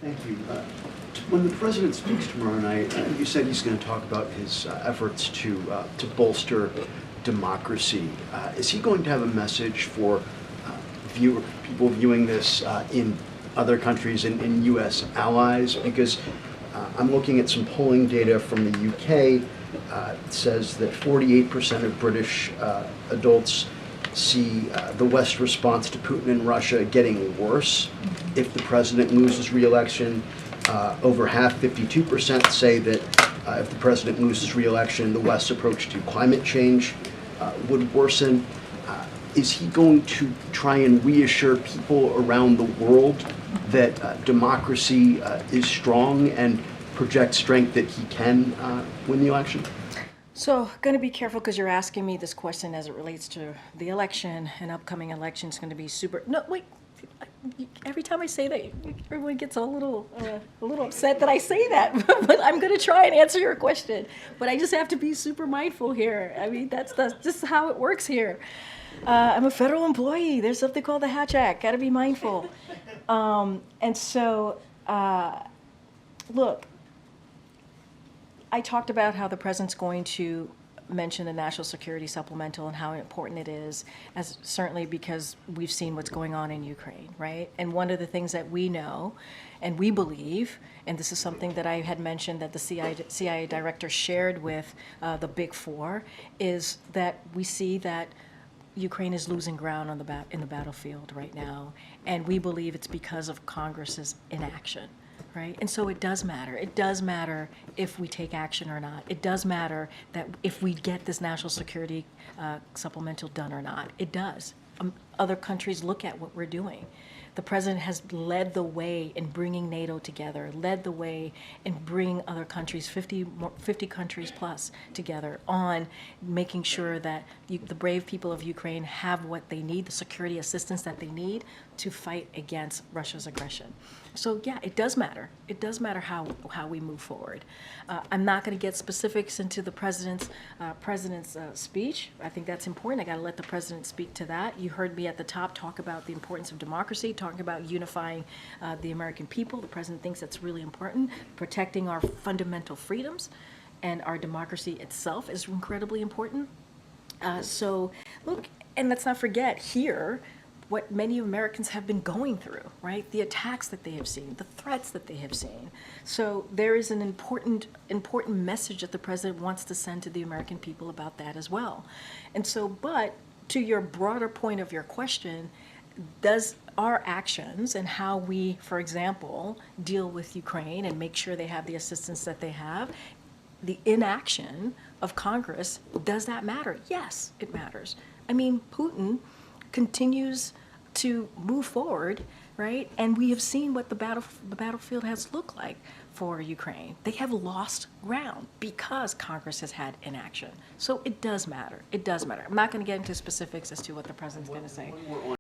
Thank you. When the president speaks tomorrow night, you said he's going to talk about his efforts to bolster democracy. Is he going to have a message for people viewing this in other countries and in U.S. allies? Because I'm looking at some polling data from the UK. It says that 48% of British adults see the West's response to Putin and Russia getting worse if the president loses re-election. Over half, 52%, say that if the president loses re-election, the West's approach to climate change would worsen. Is he going to try and reassure people around the world that democracy is strong and project strength that he can win the election? So, going to be careful because you're asking me this question as it relates to the election, and upcoming election is going to be super. No, wait. Every time I say that, everyone gets a little upset that I say that. But I'm going to try and answer your question. But I just have to be super mindful here. I mean, that's just how it works here. I'm a federal employee. There's something called the Hatch Act. Got to be mindful. And so, look. I talked about how the president's going to mention the national security supplemental and how important it is, as certainly because we've seen what's going on in Ukraine, right? And one of the things that we know and we believe, and this is something that I had mentioned that the CIA director shared with the Big Four, is that we see that Ukraine is losing ground on in the battlefield right now, and we believe it's because of Congress's inaction. Right? And so it does matter. It does matter if we take action or not. It does matter that if we get this national security supplemental done or not. It does. Other countries look at what we're doing. The president has led the way in bringing NATO together, led the way in bringing other countries, 50 countries plus, together on making sure that the brave people of Ukraine have what they need, the security assistance that they need to fight against Russia's aggression. So yeah, it does matter. It does matter how we move forward. I'm not going to get specifics into the president's speech. I think that's important. I got to let the president speak to that. You heard me at the top talk about the importance of democracy, talking about unifying the American people. The president thinks that's really important. Protecting our fundamental freedoms and our democracy itself is incredibly important. So look, and let's not forget here what many Americans have been going through, right? The attacks that they have seen, the threats that they have seen. So there is an important message that the president wants to send to the American people about that as well. And so, but to your broader point of your question, does our actions and how we, for example, deal with Ukraine and make sure they have the assistance that they have, the inaction of Congress, does that matter? Yes, it matters. I mean, Putin continues to move forward, right? And we have seen what the battlefield has looked like for Ukraine. They have lost ground because Congress has had inaction. So it does matter. It does matter. I'm not going to get into specifics as to what the president's going to say.